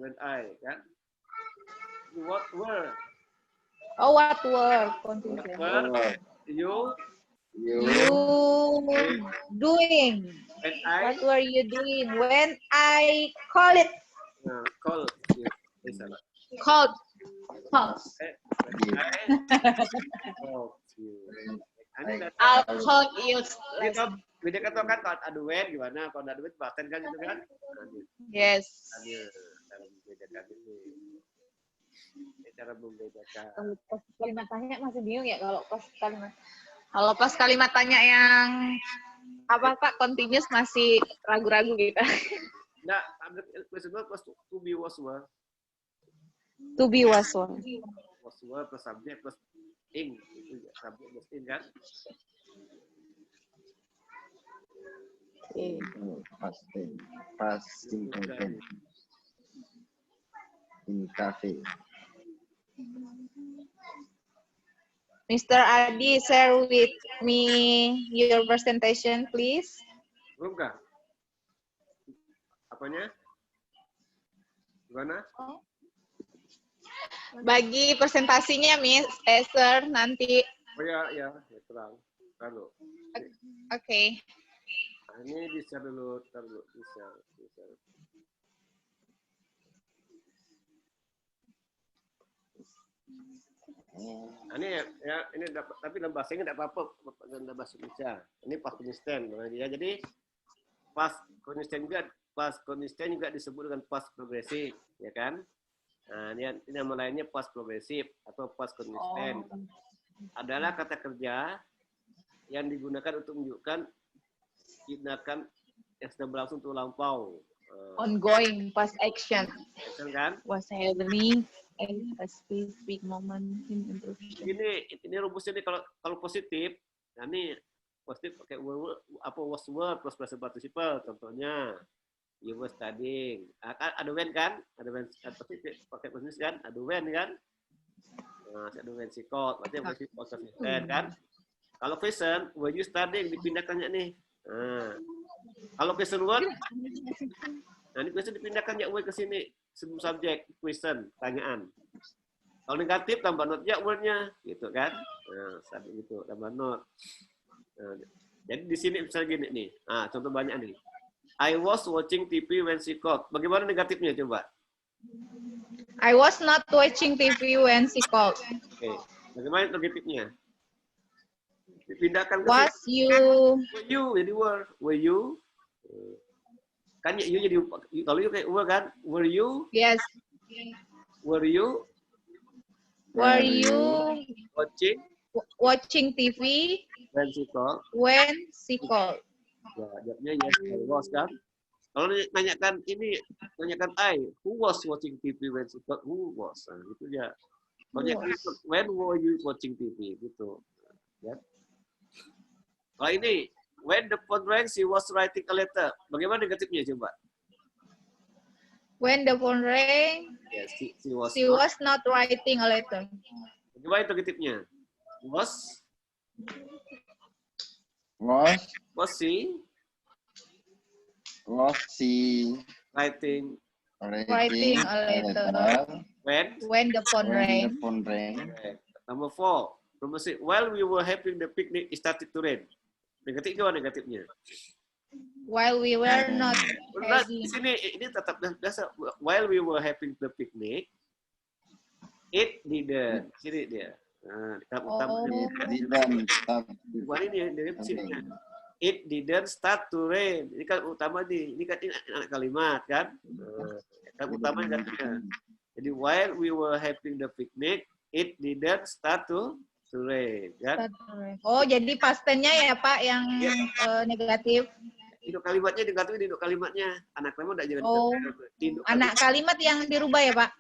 when I kan? What were? Oh, what were? Continue. What were you doing? when I What were you doing when I call it? call you? Salah. Called. When I called you. I'll call you. Beda katakan kalau ada when gimana? Kalau ada when paten kan gitu kan? Yes. Cara membedakan ini. Cara membedakan. Kalau pas kalimat tanya masih bingung ya kalau pas kalimat. Kalau pas kalimat tanya yang apa Pak continuous masih ragu-ragu gitu. Nah, question plus to be was were. To be was were. Was were plus subject plus ing itu subject plus ing kan? Passing content in cafe. Mr. Adi, share with me your presentation, please. Belum kah? Apanya? Gimana? Bagi presentasinya, Miss Esther, nanti. Oh ya, terang. Lalu. Oke. Nah, ini bisa dulu, bisa. Nah, ini ya ini tapi dalam bahasa Inggris tidak apa-apa dalam bahasa Indonesia. Ini past consistent ya. Jadi past consistent juga disebut dengan past progressive, ya kan? Nah, ini nama lainnya past progressive atau past consistent. Adalah kata kerja yang digunakan untuk menunjukkan tindakan yang sedang berlangsung untuk lampau. Ongoing past action. Betul kan? Was happening a specific moment in improvisation. Ini rumusnya nih kalau positif, nah ini positif pakai was were plus present participle. Contohnya you were studying. Ada when kan? Ada when positif pakai positif kan? Ada when kan? Nah, ada when si called, berarti positif consistent kan? Kalau question, were you studying dipindahkannya nih. Nah, kalau question word, nah ini question dipindahkan ya were ke sini. Sebelum subjek, question, tanyaan. Kalau negatif, tambah not ya word-nya. Gitu kan. Nah, sampai gitu, tambah not. Nah, jadi di sini misalnya gini nih. Nah, contoh banyak nih. I was watching TV when she called. Bagaimana negatifnya coba? I was not watching TV when she called. Oke. Bagaimana negatifnya? Dipindahkan ke Was sini. you? Were you, jadi were you? Kan you jadi kalau you kayak were kan? Were you? Yes. Were you Were you watching TV when she called? when she called? Ya, jawabnya yes, I was kan. Kalau nanyakan I, who was watching TV when she called? Who was? Nah, gitu ya. Kalau when were you watching TV? Gitu. Ya. Kalau ini, when the phone rang, she was writing a letter. Bagaimana negatifnya coba? When the phone rang, Yes, she was not writing a letter. Bagaimana negatifnya? Was she Was she writing Writing a letter when the phone when the rang. phone rang. okay. Number 4. Number 6. While we were having the picnic, it started to rain. Negatif gimana negatifnya? While we were not Nah, having. di sini ini tetap biasa. While we were having the picnic, it didn't. Sini dia. Nah, utama Didn't start. bukan ini dia sini. It didn't start to rain. Ini kan utama nih. Ini kan ini anak kalimat kan. Kan utama gantinya. Jadi while we were having the picnic, it didn't start to rain. Kan? Oh, jadi past tense-nya ya Pak yang negatif. Induk kalimatnya diganti di induk kalimatnya. Anak kalimat tidak jangan. Oh, anak kalimat yang dirubah ya Pak?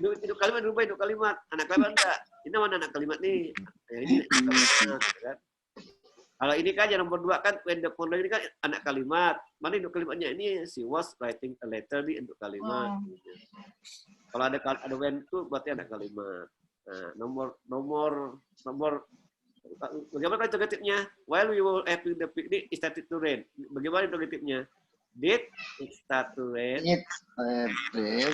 Induk kalimat dirubah induk kalimat. Anak kalimat enggak. Ini mana anak kalimat nih? Ya, ini kalimat, kan? Kalau ini kan yang nomor 2 kan when the phone ini kan anak kalimat. Mana induk kalimatnya ini? She was writing a letter di induk kalimat. Kalau ada when itu berarti anak kalimat. Nah, nomor bagaimana interrogatifnya? While we were having the picnic, it started to rain. Bagaimana interrogatifnya? Did it start to rain? It started.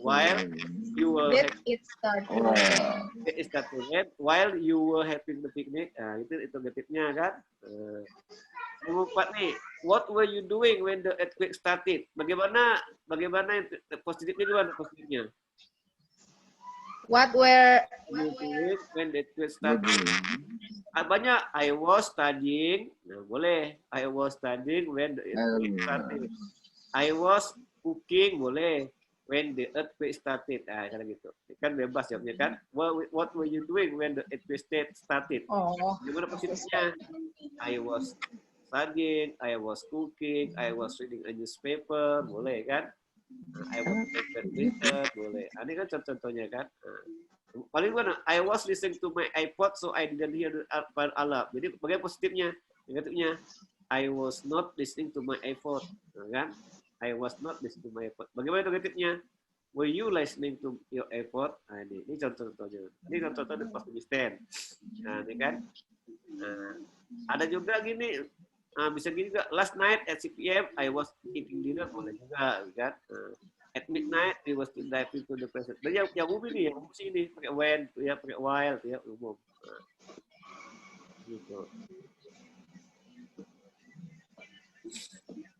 While you were Did it start to rain? Did it start to rain? While you were having the picnic. Nah, itu interrogatifnya kan. Nomor 4 nih. What were you doing when the earthquake started? Bagaimana positifnya gimana positifnya? What were You doing when the earthquake started? Banyak. I was studying. Nah, boleh. I was studying when the earthquake started. I was cooking. Boleh. When the earthquake started. Nah, kan gitu. Kan bebas jawabnya kan. What were you doing when the earthquake started? Oh, Gimana positifnya? I was studying. I was cooking. I was reading a newspaper. Boleh kan? I was badminton. Boleh. Ini kan contohnya kan. Paling mana? I was listening to my iPod so I didn't hear the alarm. Jadi bagaimana positifnya? Negatifnya, I was not listening to my iPod, kan? I was not listening to my iPod. Bagaimana negatifnya? Were you listening to your iPod? Nah, ini contoh-contohnya. Ini contoh-contoh dari past tense. Nah, ini kan. Nah, ada juga gini. Nah, bisa gini juga. Last night at 6 p.m. I was eating dinner. Boleh juga, kan? At midnight, we was still diving to the present. Dan yang umum ini, yang umum sini pakai when, ya, pakai while, ya, umum. Nah, gitu.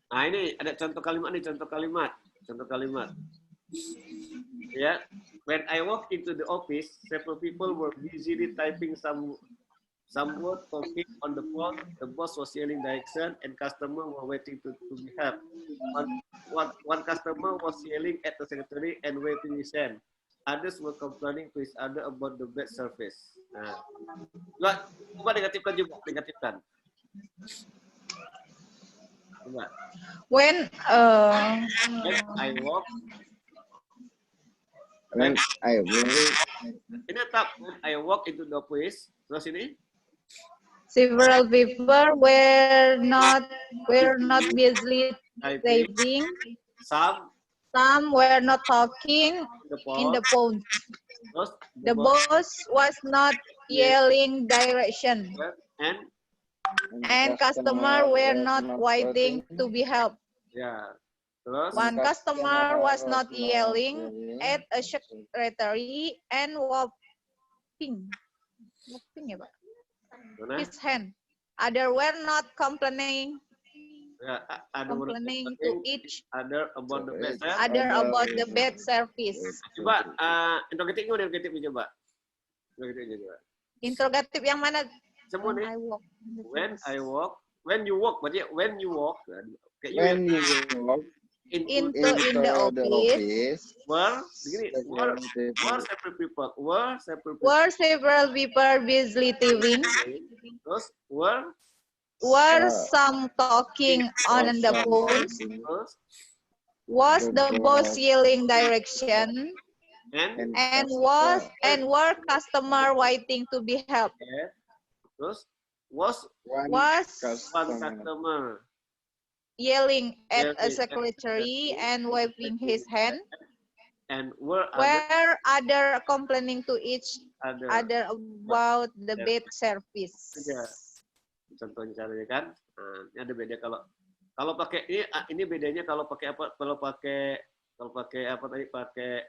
Nah, ini ada contoh kalimat nih, contoh kalimat. Ya, when I walked into the office, several people were busily typing some word talking on the phone. The boss was yelling direction, and customer were waiting to be helped. One customer was yelling at the secretary and waving his hand. Others were complaining to each other about the bad service. Nah, coba negatifkan juga, negatifkan. Coba. when I walk. When I walk. Ini tetap when I walk into the office. Terus ini. several people were not busily typing. Some were not talking in the phone. The boss was not yelling direction. And customer were not waiting to be helped. Ya. Terus. One customer was not yelling at a secretary and waving ya Pak, his hand. Other were not complaining. Ya, Complaining to each other about the bad service. Coba interrogatif coba. Interrogatif yang mana? Semua nih. When I walk, when you walk, berarti when you walk. When you walk into the office, were several people busily typing. Terus were some talking on the phone. Was the boss yelling direction? And were customer waiting to be helped? Terus was one customer yelling at a secretary and waving his hand? And were other complaining to each other about the bad service? Contohnya caranya kan, ini ada beda kalau pakai ini bedanya kalau pakai apa? Kalau pakai Kalau pakai apa tadi? Pakai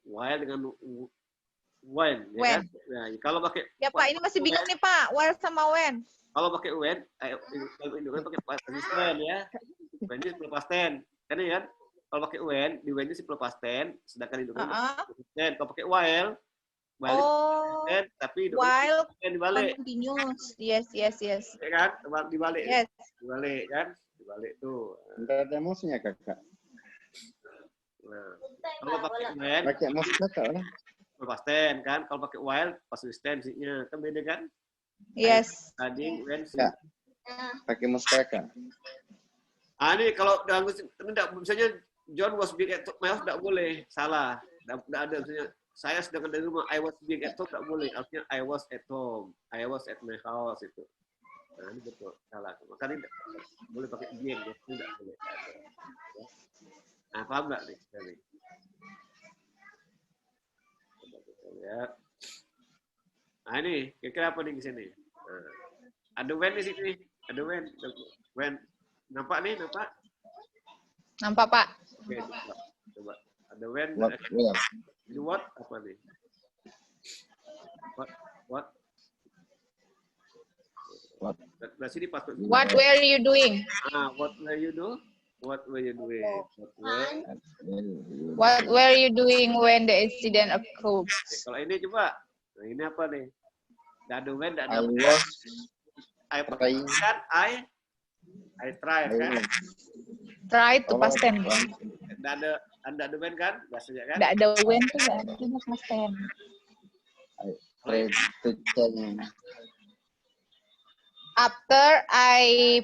while dengan when, ya When. kan? Nah, kalau pakai Ya Pak, ini masih bingung nih Pak. While sama when. kalau pakai when, Indonesia pakai past tense ya. When itu simple past tense. Kan ya kan? Kalau pakai when, di when itu simple past tense, sedangkan Indonesia past tense. Kalau pakai while Oh, tense, tapi while dibalik. continuous. Yes. Ya kan? Dibalik. Yes. Dibalik kan? Dibalik tuh. Enggak ada emosinya kakak. Nah, kalau pakai when, Pakai emosi kakak lah. past tense kan? Kalau pakai while, past tense-nya kan beda kan? Yes. Tadi when Ya. Pakai emosi kakak. Ini kalau tidak misalnya John was being at home, tidak boleh, salah. Tidak ada misalnya saya sedang dari rumah, I was being at home, tidak boleh. Artinya I was at home, I was at my house itu. Nah ini betul, salah. Makanya tidak boleh pakai being, ya. Tidak boleh. Nah paham nggak nih? Coba kita lihat. Nah ini kira-kira apa nih di sini? Nah, ada when di sini, ada when. Nampak nih, nampak? Nampak Pak. Oke, coba. Ada when. Ini what apa nih? What? Nah, sini pas. What were you doing? What were you doing? What were you doing? What were you doing when the incident occurred? Kalau ini coba. Nah, ini apa nih? Ada when, ada I try kan? Try to past tense. Ada when kan? Biasanya kan? Nggak ada when tuh nggak ada past tense. try to change. After I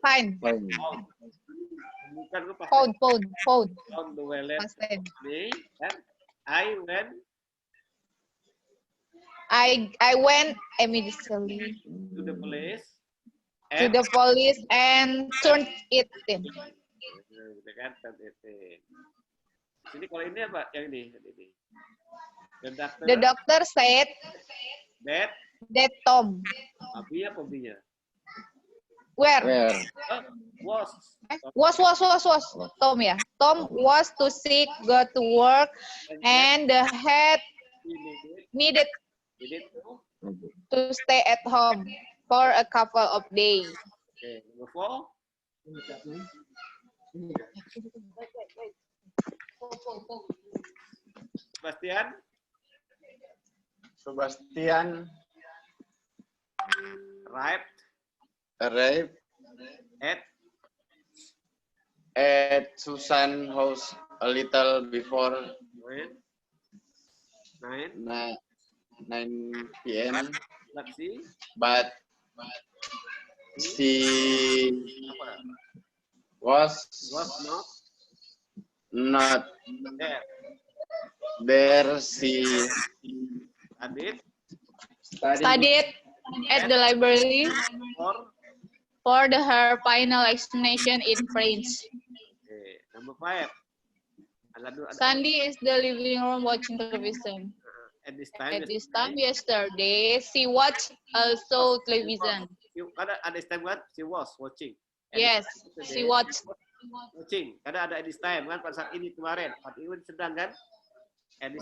find Bukan lu pas found on the well past tense. nih kan? I went immediately to the police and turned it in. Gitu kan? Sini kalau ini apa? Yang ini. The doctor said that Tom. Abi apa B-nya? Where? Was. Was Tom ya. Tom was to sick, go to work, and the head needed to stay at home for a couple of days. Okay, number 4. Sebastian arrived at Susan house a little before 9 p.m. Let's see. but she was not there. She Studied at the library for her final examination in French. Okay, number 5. Sandy is the living room watching television. At this time yesterday, she watched also television. At this time what? She was watching. Yes, she watched. Watching. Karena ada at this time kan pada saat ini kemarin. Saat ini sedang kan?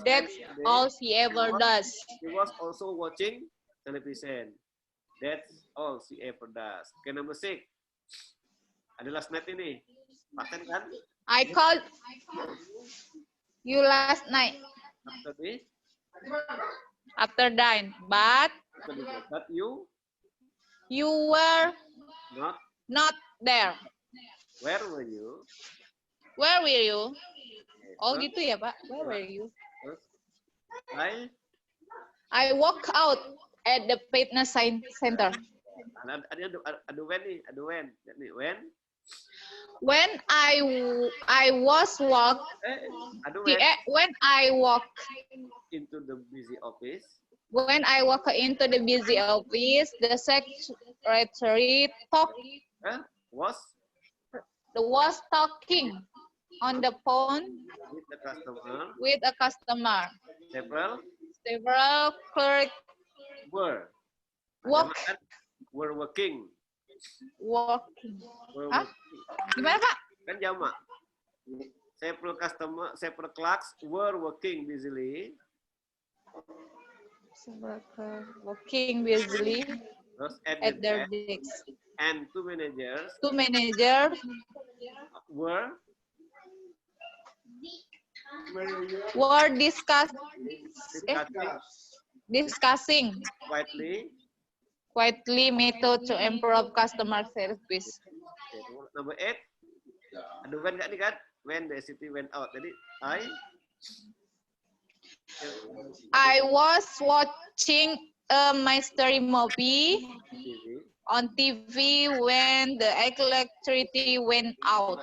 That's all she ever does. She was also watching television. That's all she ever does. Okay, number 6. Ada last night ini. Paten kan? I called you last night after dine, but you were not there. Where were you? Where were you? Oh gitu ya Pak. Where were you? I walk out at the fitness center. Ada when nih, ada when. When I was walk. When I walk into the busy office. When I walk into the busy office, the secretary was talking on the phone with a customer. Several clerks were working. Hah? Gimana Pak? Kan jamak. Several clerks were working busily. Working busily Terus at their desks. And two managers were discussing quietly method to improve customer service. Number 8. Ada when nggak nih kan? When the city went out. Jadi I was watching a mystery movie on TV when the electricity went out.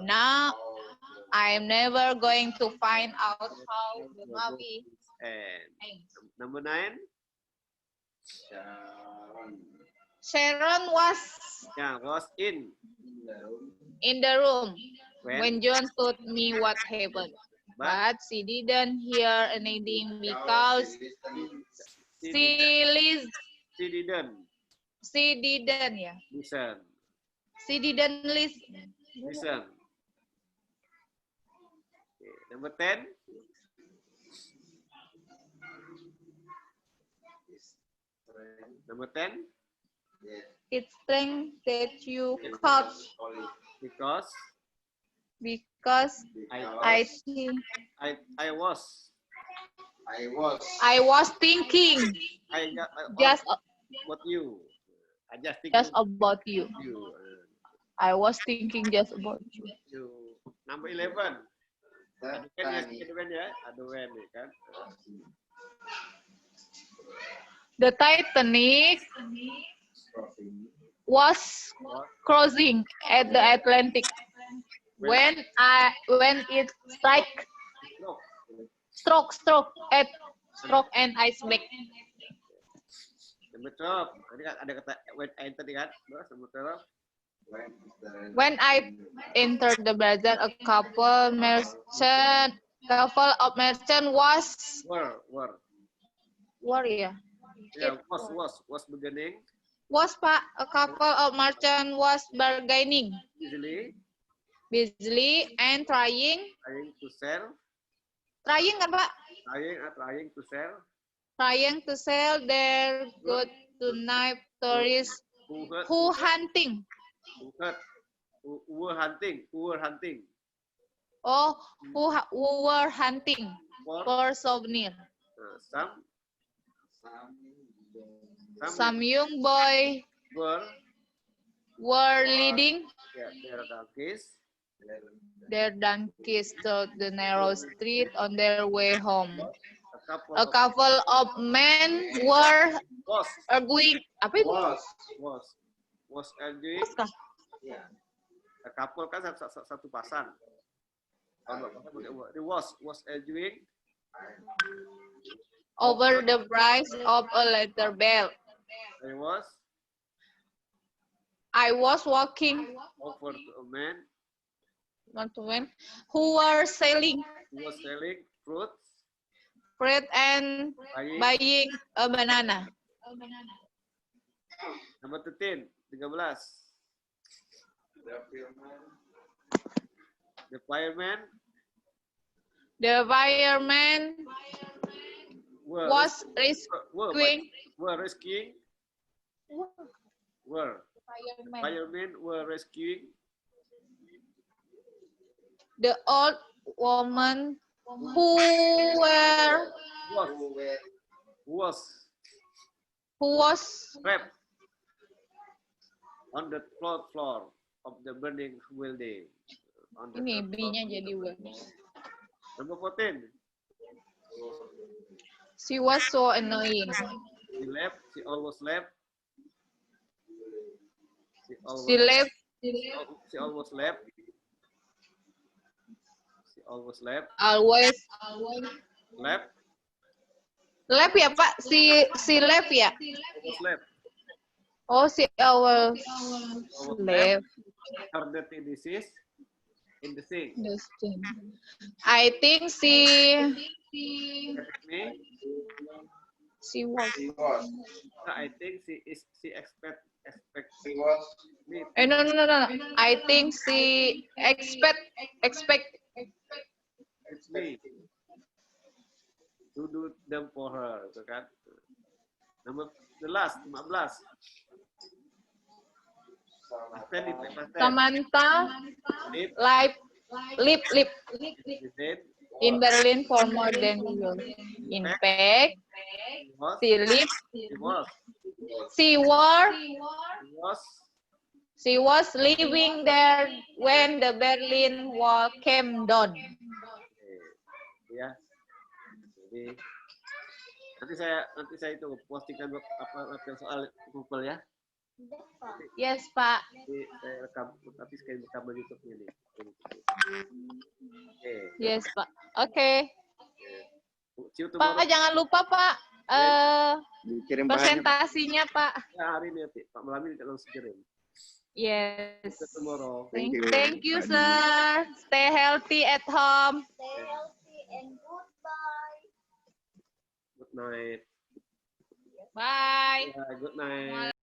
Now I'm never going to find out how the movie ends. Number 9. Sharon was in the room when John told me what happened. But she didn't hear anything because she didn't listen. Listen. Okay. Number 10. Number 10. It's strange that you called Because I think I was thinking just about you. just about you. I was thinking just about you. Number 11. Ada when kan? The Titanic was crossing at the Atlantic when it struck an iceberg. Number 12. Tadi kan ada kata when I tadi kan? Number 12. When I entered the bazaar, a couple of merchants was beginning. Was Pak, a couple of merchants was bargaining busily and trying To sell. Trying kan Pak? Trying to sell. Their goods to night tourists who were hunting for souvenir. Some young boy were leading their donkeys to the narrow street on their way home. A couple of men were arguing. Apa itu? Was arguing. A couple kan satu pasang. Was arguing Over the price of a leather belt. I was walking over to a man who were selling fruit and buying a banana. Number 13. The fireman was rescuing. Firemen were rescuing the old woman who was trapped on the floor of the burning building. Ini B-nya jadi W. Number 14. She was so annoying. She always left. Left ya Pak? Si left ya? Oh, si always left. Her dirty dishes in the sink. I think she I think she expect me No. I think she expect me to do them for her, gitu kan? Nomor 15. Past tense. Samantha Live, live visit, in Berlin for more than a year. In fact, was, she lived. he was, She was living there when the Berlin Wall came down. ya. Jadi nanti saya itu postingkan latihan soal Google ya. Yes, Pak. Jadi saya rekam, tapi sekali rekam di YouTube ini. Oke. Yes, Pak. Oke. See you tomorrow. Pak, jangan lupa, Pak. Dikirim bahannya. Presentasinya, Pak. Ya, hari ini nanti Pak Melami tidak langsung kirim. Yes. See you tomorrow. Thank you, sir. Stay healthy at home. Stay healthy and goodbye. Good night. Bye. Ya, good night.